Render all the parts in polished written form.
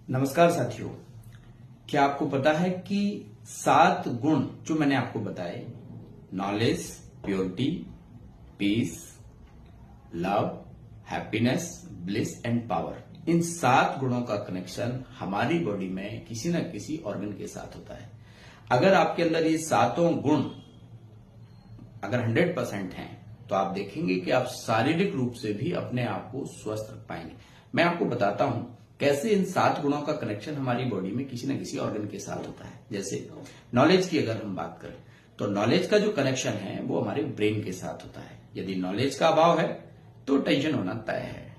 नमस्कार साथियों। क्या आपको पता है कि 7 गुण जो मैंने आपको बताए, knowledge, purity, peace, love, happiness, bliss and power, इन 7 गुणों का कनेक्शन हमारी बॉडी में किसी न किसी ऑर्गन के साथ होता है। अगर आपके अंदर ये 7 गुण अगर 100% हैं तो आप देखेंगे कि आप शारीरिक रूप से भी अपने आप को स्वस्थ रख पाएंगे। मैं आपको बताता हूं कैसे इन 7 गुणों का कनेक्शन हमारी बॉडी में किसी न किसी ऑर्गन के साथ होता है। जैसे नॉलेज की अगर हम बात करें तो नॉलेज का जो कनेक्शन है वो हमारे ब्रेन के साथ होता है। यदि नॉलेज का अभाव है तो टेंशन होना तय है।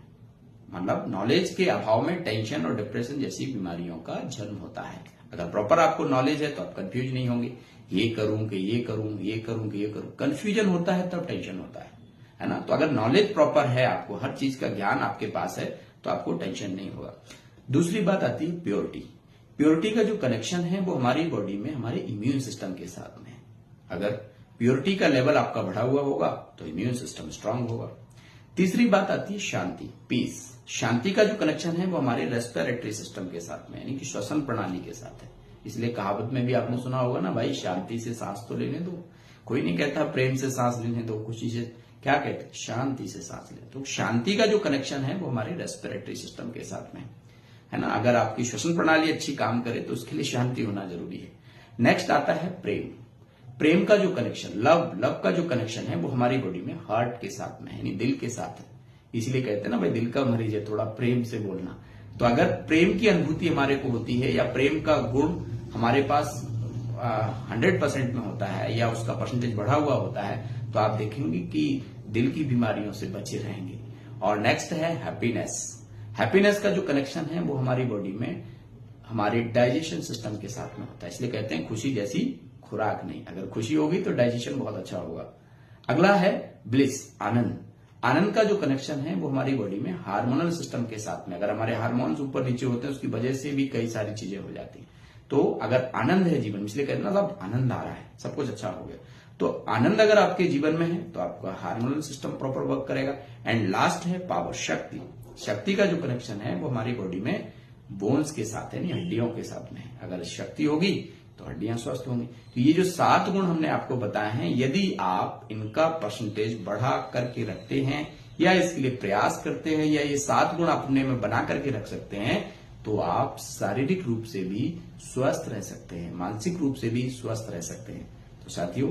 मतलब नॉलेज के अभाव में टेंशन और डिप्रेशन जैसी बीमारियों का जन्म होता है। अगर प्रॉपर आपको नॉलेज है तो आप कंफ्यूज नहीं होंगे, ये करूं कि ये करूं, ये करूं कि ये करूं। कंफ्यूजन होता है तब टेंशन होता है ना। तो अगर नॉलेज प्रॉपर है, आपको हर चीज का ज्ञान आपके पास है तो आपको टेंशन नहीं होगा। दूसरी बात आती है प्योरिटी। प्योरिटी का जो कनेक्शन है वो हमारी बॉडी में हमारे इम्यून सिस्टम के साथ में है। अगर प्योरिटी का लेवल आपका बढ़ा हुआ होगा तो इम्यून सिस्टम स्ट्रांग होगा। तीसरी बात आती है शांति, पीस। शांति का जो कनेक्शन है वो हमारे रेस्पिरेटरी सिस्टम के साथ में, यानी कि श्वसन प्रणाली के साथ है। इसलिए कहावत में भी आपने सुना होगा ना, भाई शांति से सांस तो लेने दो। कोई नहीं कहता प्रेम से सांस लेने दो, खुशी से, क्या कहते, शांति से सांस ले। तो शांति का जो कनेक्शन है वो हमारे रेस्पिरेटरी सिस्टम के साथ में है ना। अगर आपकी श्वसन प्रणाली अच्छी काम करे तो उसके लिए शांति होना जरूरी है। नेक्स्ट आता है प्रेम। प्रेम का जो कनेक्शन, लव का जो कनेक्शन है वो हमारी बॉडी में हार्ट के साथ में, यानी दिल के साथ है। इसलिए कहते हैं ना भाई, दिल का मरीज है, थोड़ा प्रेम से बोलना। तो अगर प्रेम की अनुभूति हमारे को होती है या प्रेम का गुण हमारे पास 100% में होता है या उसका परसेंटेज बढ़ा हुआ होता है तो आप देखेंगे कि दिल की बीमारियों से बचे रहेंगे। और नेक्स्ट है हैप्पीनेस। हैप्पीनेस का जो कनेक्शन है वो हमारी बॉडी में हमारे डाइजेशन सिस्टम के साथ में होता है। इसलिए कहते हैं खुशी जैसी खुराक नहीं। अगर खुशी होगी तो डाइजेशन बहुत अच्छा होगा। अगला है ब्लिस, आनंद। आनंद का जो कनेक्शन है वो हमारी बॉडी में हार्मोनल सिस्टम के साथ में, अगर हमारे हार्मोन्स ऊपर नीचे होते हैं उसकी वजह से भी कई सारी चीजें हो जाती हैं। तो अगर आनंद है जीवन में, इसलिए कहते हैं ना साहब आनंद आ रहा है, सब कुछ अच्छा हो गया। तो आनंद अगर आपके जीवन में है तो आपका हार्मोनल सिस्टम प्रॉपर वर्क करेगा। एंड लास्ट है पावर, शक्ति। शक्ति का जो कनेक्शन है वो हमारी बॉडी में बोन्स के साथ है, यानी हड्डियों के साथ में है। अगर शक्ति होगी तो हड्डियां स्वस्थ होंगी। तो ये जो 7 गुण हमने आपको बताए हैं, यदि आप इनका परसेंटेज बढ़ा करके रखते हैं या इसके लिए प्रयास करते हैं या ये 7 गुण अपने में बना करके रख सकते हैं तो आप शारीरिक रूप से भी स्वस्थ रह सकते हैं, मानसिक रूप से भी स्वस्थ रह सकते हैं। तो साथियों,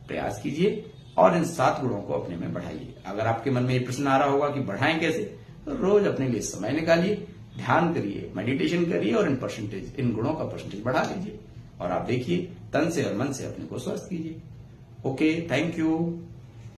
प्रयास कीजिए और इन 7 गुणों को अपने में बढ़ाइए। अगर आपके मन में ये प्रश्न आ रहा होगा कि बढ़ाएं कैसे, तो रोज अपने लिए समय निकालिए, ध्यान करिए, मेडिटेशन करिए और इन गुणों का परसेंटेज बढ़ा लीजिए और आप देखिए तन से और मन से अपने को स्वस्थ कीजिए। Okay, thank you.